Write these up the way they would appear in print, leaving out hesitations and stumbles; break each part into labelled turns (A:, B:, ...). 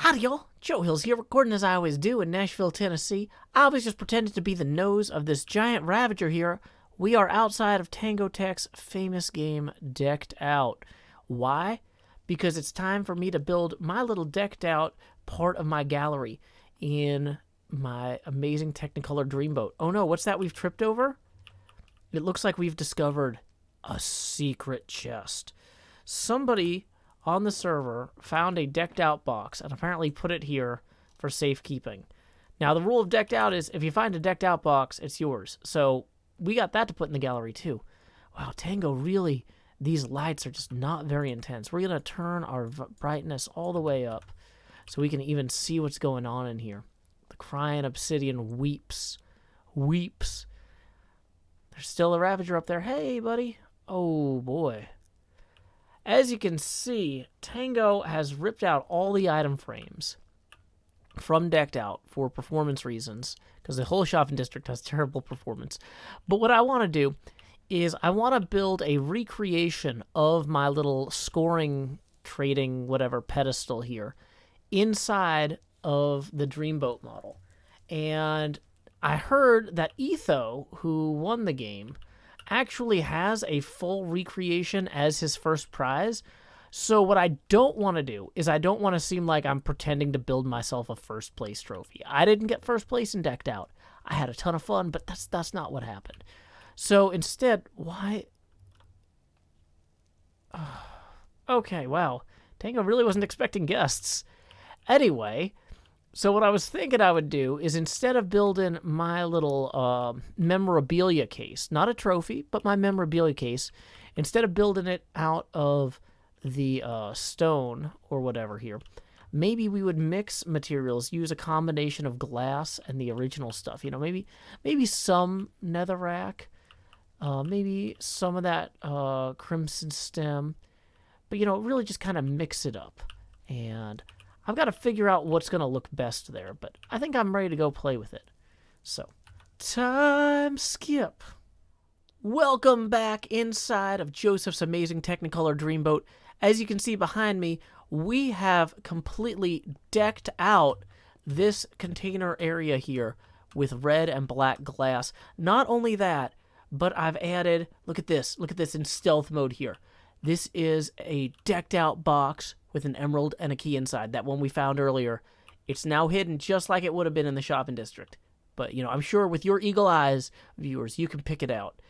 A: Howdy, y'all. Joe Hills here, recording as I always do in Nashville, Tennessee. I was just pretending to be the nose of this giant Ravager here. We are outside of Tango Tech's famous game, Decked Out. Why? Because it's time for me to build my little decked out part of my gallery in my amazing Technicolor Dreamboat. Oh no, what's that we've tripped over? It looks like we've discovered a secret chest. Somebody on the server found a decked out box and apparently put it here for safekeeping. Now, the rule of decked out is if you find a decked out box, it's yours. So we got that to put in the gallery too. Wow, Tango really, these lights are just not very intense. We're going to turn our brightness all the way up so we can even see what's going on in here. The crying obsidian weeps. Weeps. There's still a Ravager up there. Hey, buddy. Oh, boy. As you can see, Tango has ripped out all the item frames from Decked Out for performance reasons, because the whole shopping district has terrible performance. But what I want to do is I want to build a recreation of my little scoring, trading, whatever pedestal here inside of the Dreamboat model. And I heard that Etho, who won the game, actually has a full recreation as his first prize. So what I don't want to do is I don't want to seem like I'm pretending to build myself a first place trophy. I didn't get first place in Decked Out. I had a ton of fun, but that's not what happened. So instead, why? Okay, wow. Tango really wasn't expecting guests. Anyway, so what I was thinking I would do is instead of building my little memorabilia case, not a trophy, but my memorabilia case, instead of building it out of the stone or whatever here, maybe we would mix materials, use a combination of glass and the original stuff. You know, maybe some netherrack, maybe some of that crimson stem, but, you know, really just kind of mix it up. And I've got to figure out what's going to look best there, but I think I'm ready to go play with it. So, time skip. Welcome back inside of Joseph's amazing Technicolor Dreamboat. As you can see behind me, we have completely decked out this container area here with red and black glass. Not only that, but I've added, look at this in stealth mode here. This is a decked out box with an emerald and a key inside. That one we found earlier. It's now hidden just like it would have been in the shopping district. But, you know, I'm sure with your eagle eyes, viewers, you can pick it out.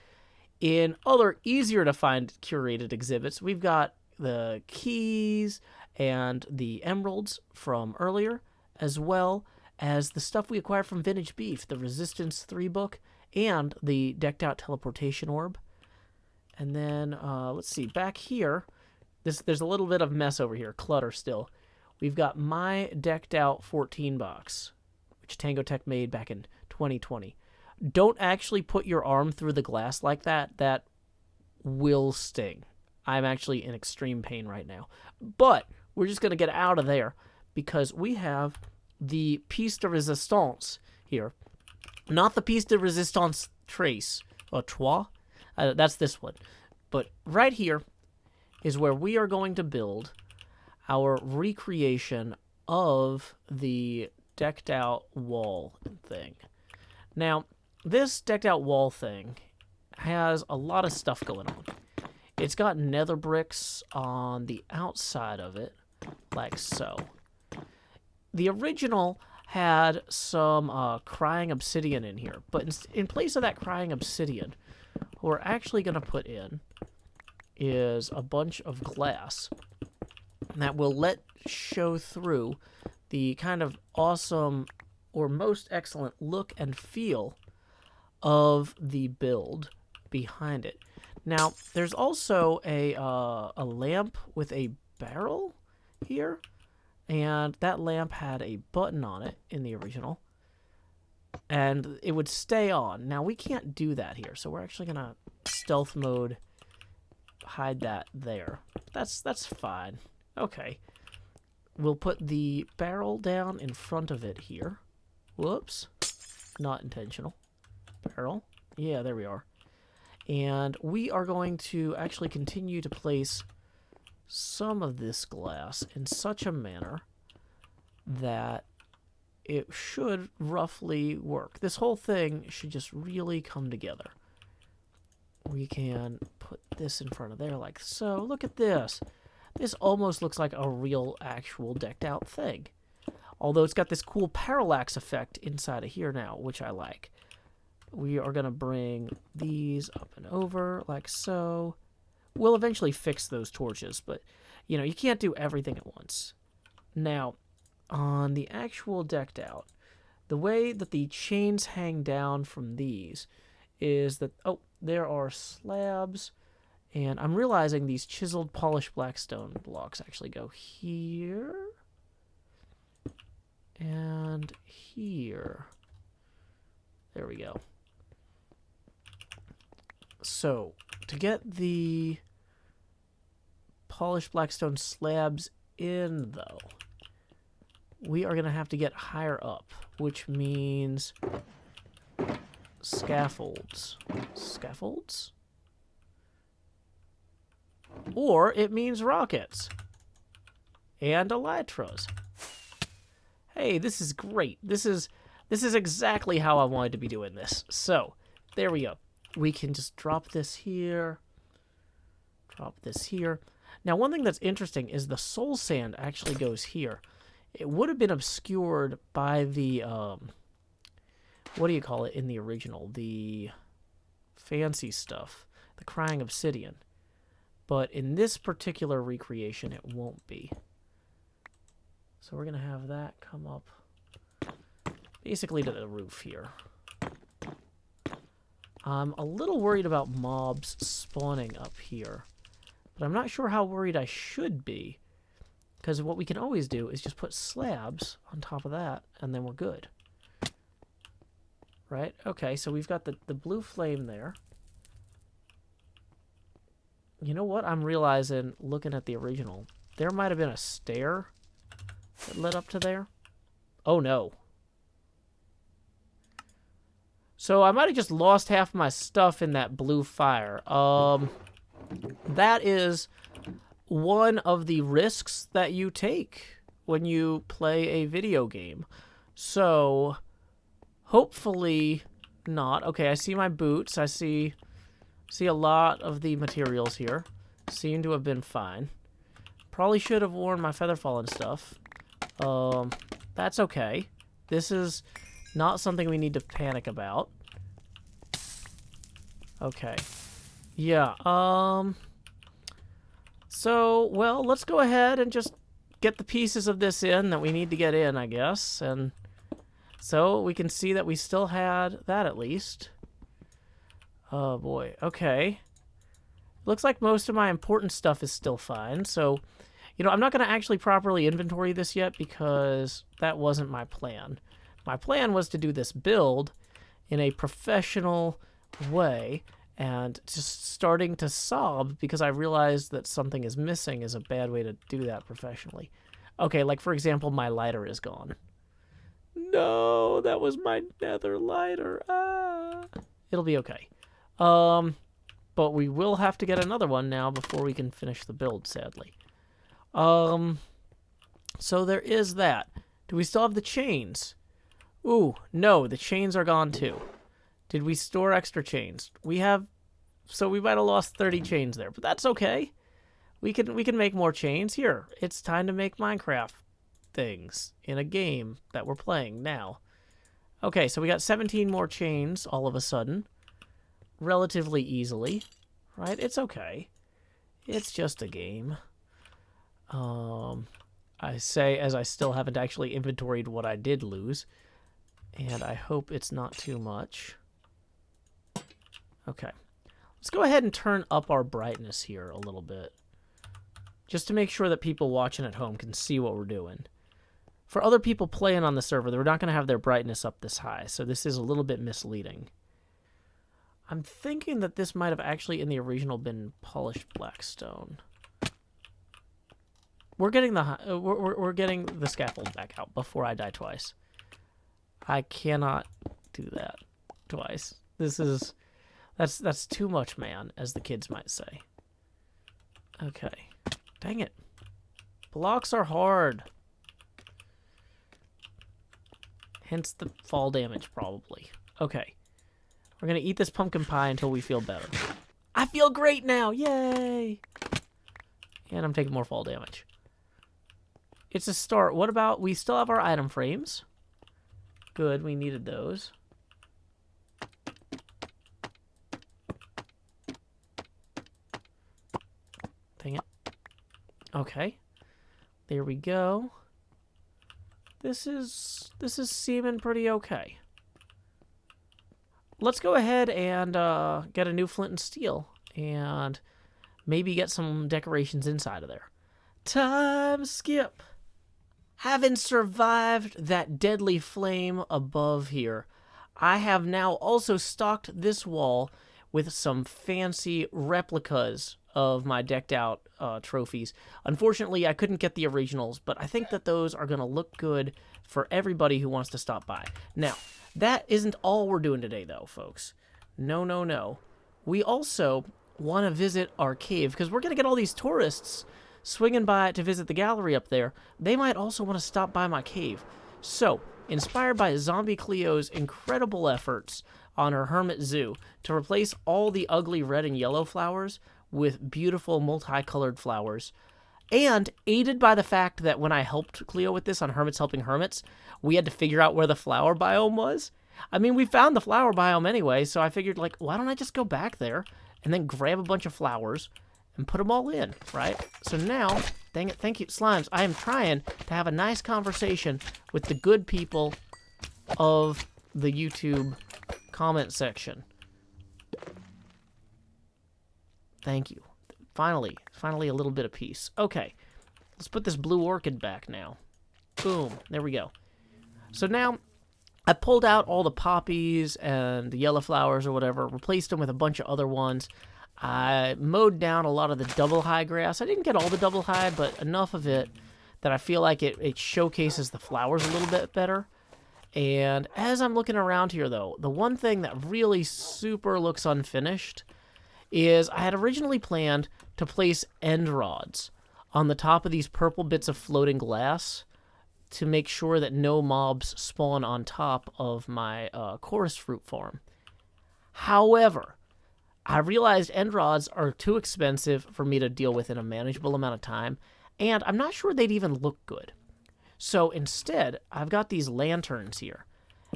A: In other easier to find curated exhibits, we've got the keys and the emeralds from earlier, as well as the stuff we acquired from Vintage Beef, the Resistance 3 book, and the decked out teleportation orb. And then, let's see, back here, there's a little bit of mess over here, clutter still. We've got my decked out 14 box, which Tango Tech made back in 2020. Don't actually put your arm through the glass like that. That will sting. I'm actually in extreme pain right now. But we're just going to get out of there because we have the piece de resistance here. Not the piece de resistance trace, or trois. That's this one. But right here is where we are going to build our recreation of the decked out wall thing. Now, this decked out wall thing has a lot of stuff going on. It's got nether bricks on the outside of it, like so. The original had some crying obsidian in here, but in place of that crying obsidian, what we're actually going to put in is a bunch of glass that will let show through the kind of awesome or most excellent look and feel of the build behind it. Now, there's also a lamp with a barrel here, and that lamp had a button on it in the original, and it would stay on. Now, we can't do that here, so we're actually going to stealth mode hide that there. That's fine. Okay. We'll put the barrel down in front of it here. Whoops. Not intentional. Barrel. Yeah, there we are. And we are going to actually continue to place some of this glass in such a manner that it should roughly work. This whole thing should just really come together. We can put this in front of there like so. Look at this. This almost looks like a real, actual decked out thing. Although it's got this cool parallax effect inside of here now, which I like. We are going to bring these up and over like so. We'll eventually fix those torches, but, you know, you can't do everything at once. Now, on the actual decked out, the way that the chains hang down from these is that, oh, there are slabs, and I'm realizing these chiseled polished blackstone blocks actually go here and here. There we go. So, to get the polished blackstone slabs in, though, we are going to have to get higher up, which means scaffolds. Scaffolds? Or it means rockets. And elytras. Hey, this is great. This is exactly how I wanted to be doing this. So, there we go. We can just drop this here. Drop this here. Now, one thing that's interesting is the soul sand actually goes here. It would have been obscured by the, what do you call it in the original? The fancy stuff. The crying obsidian. But in this particular recreation, it won't be. So we're going to have that come up basically to the roof here. I'm a little worried about mobs spawning up here. But I'm not sure how worried I should be. Because what we can always do is just put slabs on top of that, and then we're good. Right? Okay, so we've got the blue flame there. You know what I'm realizing, looking at the original? There might have been a stair that led up to there. Oh, no. So I might have just lost half my stuff in that blue fire. That is one of the risks that you take when you play a video game. So, hopefully not. Okay, I see my boots. I see a lot of the materials here. Seem to have been fine. Probably should have worn my featherfall and stuff. That's okay. This is not something we need to panic about. Okay. Yeah, so, well, let's go ahead and just get the pieces of this in that we need to get in, I guess. And so we can see that we still had that at least. Oh, boy. Okay. Looks like most of my important stuff is still fine. So, you know, I'm not going to actually properly inventory this yet because that wasn't my plan. My plan was to do this build in a professional way. And just starting to sob because I realized that something is missing is a bad way to do that professionally. Okay, like for example, my lighter is gone. No, that was my nether lighter. Ah. It'll be okay. But we will have to get another one now before we can finish the build, sadly. So there is that. Do we still have the chains? Ooh, no, the chains are gone too. Did we store extra chains? We have, so we might have lost 30 chains there, but that's okay. We can make more chains. Here, it's time to make Minecraft things in a game that we're playing now. Okay, so we got 17 more chains all of a sudden. Relatively easily, right? It's okay. It's just a game. I say as I still haven't actually inventoried what I did lose, and I hope it's not too much. Okay, let's go ahead and turn up our brightness here a little bit, just to make sure that people watching at home can see what we're doing. For other people playing on the server, they're not going to have their brightness up this high, so this is a little bit misleading. I'm thinking that this might have actually in the original been polished blackstone. We're getting we're getting the scaffold back out before I die twice. I cannot do that twice. This is that's too much, man, as the kids might say. Okay. Dang it. Blocks are hard. Hence the fall damage, probably. Okay. We're going to eat this pumpkin pie until we feel better. I feel great now! Yay! And I'm taking more fall damage. It's a start. What about... We still have our item frames. Good, we needed those. Dang it. Okay. There we go. This is seeming pretty okay. Let's go ahead and get a new flint and steel and maybe get some decorations inside of there. Time skip. Having survived that deadly flame above here, I have now also stocked this wall with some fancy replicas of my decked out trophies. Unfortunately, I couldn't get the originals, but I think that those are going to look good for everybody who wants to stop by. Now, that isn't all we're doing today, though, folks. No, no, no. We also want to visit our cave, because we're going to get all these tourists swinging by to visit the gallery up there. They might also want to stop by my cave. So, inspired by Zombie Cleo's incredible efforts on her Hermit Zoo to replace all the ugly red and yellow flowers with beautiful multicolored flowers, and aided by the fact that when I helped Cleo with this on Hermits Helping Hermits, we had to figure out where the flower biome was. I mean, we found the flower biome anyway, so I figured, like, why don't I just go back there and then grab a bunch of flowers and put them all in, right? So now, dang it, thank you, Slimes. I am trying to have a nice conversation with the good people of the YouTube comment section. Thank you. Finally a little bit of peace. Okay, let's put this blue orchid back now. Boom, there we go. So now, I pulled out all the poppies and the yellow flowers or whatever, replaced them with a bunch of other ones. I mowed down a lot of the double high grass. I didn't get all the double high, but enough of it that I feel like it showcases the flowers a little bit better. And as I'm looking around here, though, the one thing that really super looks unfinished is I had originally planned to place end rods on the top of these purple bits of floating glass to make sure that no mobs spawn on top of my chorus fruit farm. However, I realized end rods are too expensive for me to deal with in a manageable amount of time, and I'm not sure they'd even look good. So instead, I've got these lanterns here.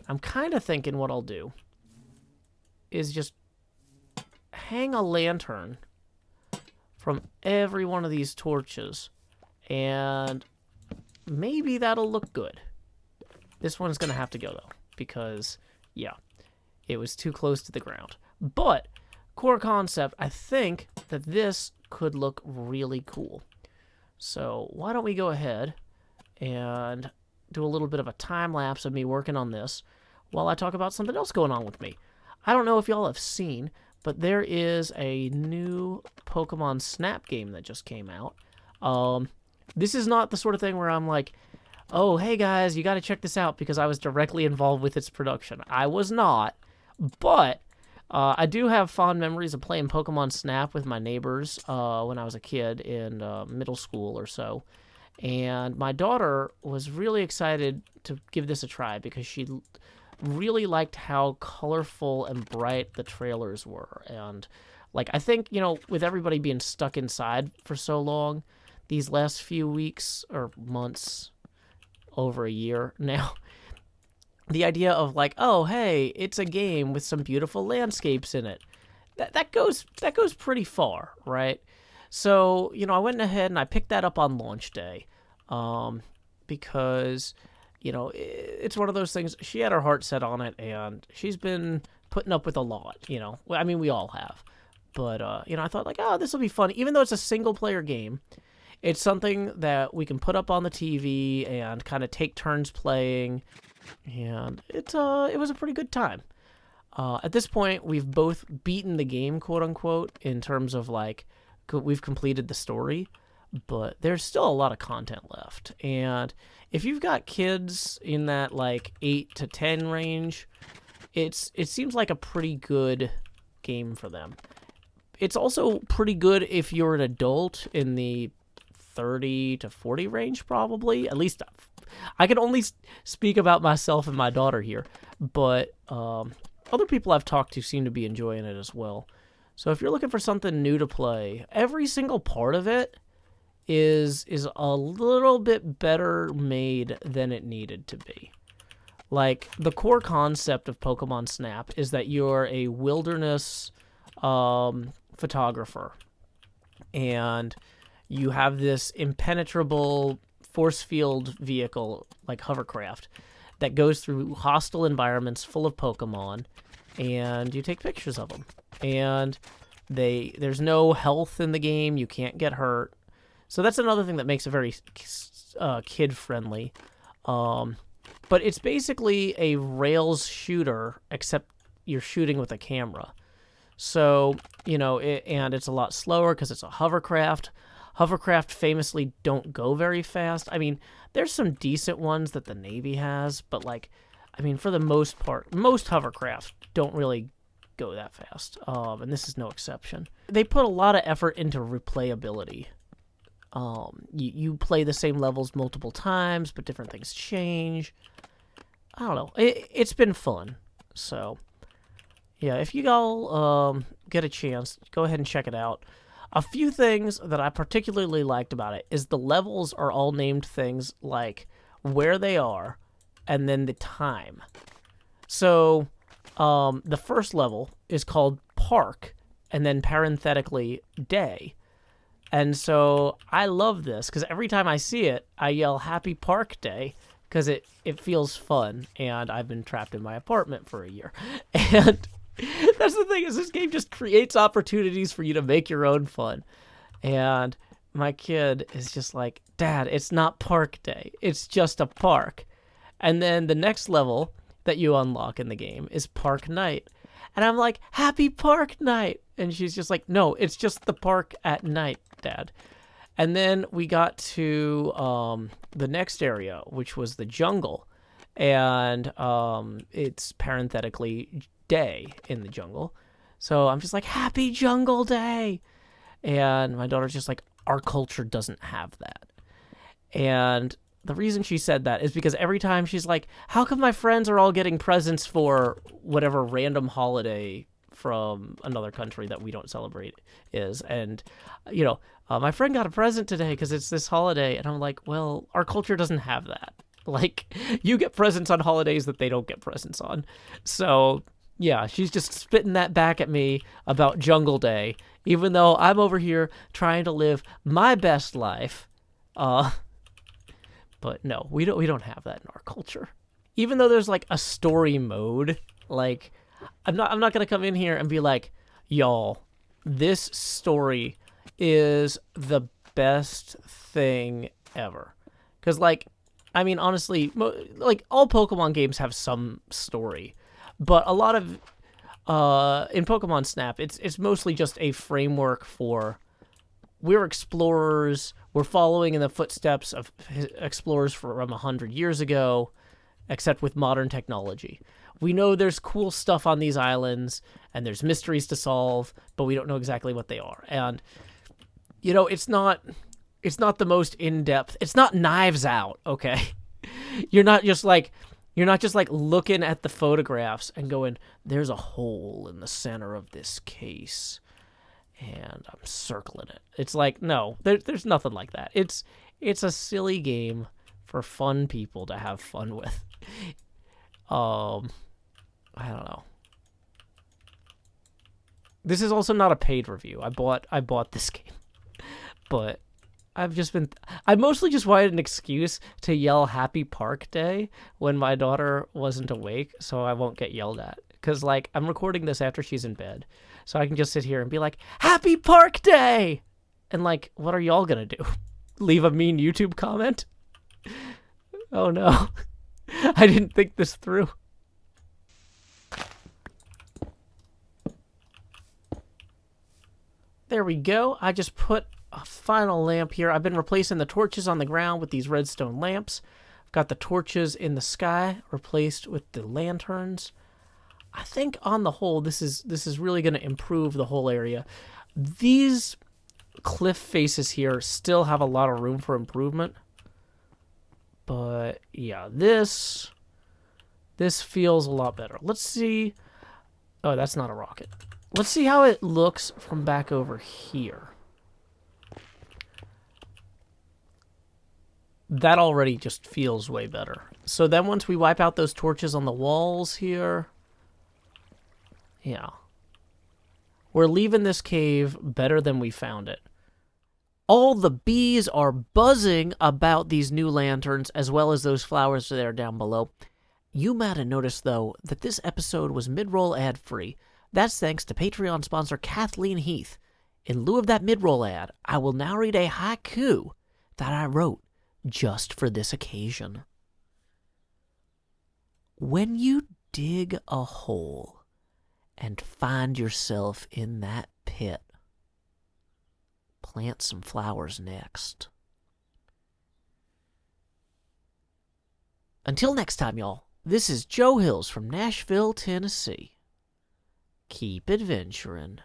A: I'm kind of thinking what I'll do is just hang a lantern from every one of these torches, and maybe that'll look good. This one's going to have to go, though, because, yeah, it was too close to the ground. But core concept, I think that this could look really cool. So why don't we go ahead and do a little bit of a time lapse of me working on this while I talk about something else going on with me. I don't know if y'all have seen, but there is a new Pokémon Snap game that just came out. This is not the sort of thing where I'm like, oh, hey guys, you got to check this out because I was directly involved with its production. I was not, but I do have fond memories of playing Pokemon Snap with my neighbors when I was a kid in middle school or so. And my daughter was really excited to give this a try because she really liked how colorful and bright the trailers were. And, like, I think, you know, with everybody being stuck inside for so long, these last few weeks or months, over a year now, the idea of like, oh, hey, it's a game with some beautiful landscapes in it, that goes pretty far, right? So, you know, I went ahead and I picked that up on launch day, because, you know, it's one of those things. She had her heart set on it, and she's been putting up with a lot, you know. I mean, we all have. But, you know, I thought, like, oh, this will be fun. Even though it's a single-player game, it's something that we can put up on the TV and kind of take turns playing, and it was a pretty good time. At this point, we've both beaten the game, quote-unquote, in terms of, like, we've completed the story, but there's still a lot of content left. And if you've got kids in that, like, 8 to 10 range, it seems like a pretty good game for them. It's also pretty good if you're an adult in the 30 to 40 range, probably. At least I can only speak about myself and my daughter here, but other people I've talked to seem to be enjoying it as well. So if you're looking for something new to play, every single part of it is a little bit better made than it needed to be. Like, the core concept of Pokemon Snap is that you're a wilderness photographer, and you have this impenetrable force field vehicle, like HermitCraft, that goes through hostile environments full of Pokemon, and you take pictures of them. And there's no health in the game, you can't get hurt. So that's another thing that makes it very kid-friendly. But it's basically a Rails shooter, except you're shooting with a camera. So, and it's a lot slower because it's a hovercraft. Hovercraft famously don't go very fast. I mean, there's some decent ones that the Navy has, but for the most part, most hovercraft don't really go that fast. And this is no exception. They put a lot of effort into replayability. You play the same levels multiple times, but different things change. I don't know. It's been fun. So, yeah, if you all get a chance, go ahead and check it out. A few things that I particularly liked about it is the levels are all named things like where they are and then the time. So, the first level is called Park and then parenthetically Day. And so I love this because every time I see it, I yell Happy Park Day because it feels fun, and I've been trapped in my apartment for a year. And that's the thing, is this game just creates opportunities for you to make your own fun. And my kid is just like, Dad, it's not Park Day. It's just a park. And then the next level that you unlock in the game is Park Night. And I'm like, Happy Park Night. And she's just like, no, it's just the park at night, Dad. And then we got to the next area, which was the jungle. And it's parenthetically day in the jungle. So I'm just like, Happy Jungle Day. And my daughter's just like, our culture doesn't have that. And the reason she said that is because every time she's like, how come my friends are all getting presents for whatever random holiday from another country that we don't celebrate is? And, my friend got a present today because it's this holiday. And I'm like, well, our culture doesn't have that. Like, you get presents on holidays that they don't get presents on. So, yeah, she's just spitting that back at me about Jungle Day, even though I'm over here trying to live my best life. But no, we don't have that in our culture. Even though there's like a story mode, like I'm not gonna come in here and be like, y'all, this story is the best thing ever. Because honestly, all Pokemon games have some story, but a lot of in Pokemon Snap, it's mostly just a framework for we're explorers. We're following in the footsteps of explorers from 100 years ago, except with modern technology. We know there's cool stuff on these islands, and there's mysteries to solve, but we don't know exactly what they are. And, it's not the most in-depth. It's not Knives Out, okay? You're not just looking at the photographs and going, there's a hole in the center of this case, and I'm circling it. It's like, no, there's nothing like that. It's a silly game for fun people to have fun with. I don't know. This is also not a paid review. I bought this game, but I mostly just wanted an excuse to yell Happy Park Day when my daughter wasn't awake, so I won't get yelled at. Because, I'm recording this after she's in bed, so I can just sit here and be like, Happy Park Day! And, what are y'all gonna do? Leave a mean YouTube comment? Oh, no. I didn't think this through. There we go. I just put a final lamp here. I've been replacing the torches on the ground with these redstone lamps. I've got the torches in the sky replaced with the lanterns. I think on the whole, this is really going to improve the whole area. These cliff faces here still have a lot of room for improvement, But yeah, this feels a lot better. Let's see. Oh, that's not a rocket. Let's see how it looks from back over here. That already just feels way better. So then once we wipe out those torches on the walls here, yeah. We're leaving this cave better than we found it. All the bees are buzzing about these new lanterns, as well as those flowers there down below. You might have noticed, though, that this episode was mid-roll ad-free. That's thanks to Patreon sponsor Kathleen Heath. In lieu of that mid-roll ad, I will now read a haiku that I wrote just for this occasion. When you dig a hole and find yourself in that pit, plant some flowers next. Until next time, y'all, this is Joe Hills from Nashville, Tennessee. Keep adventuring.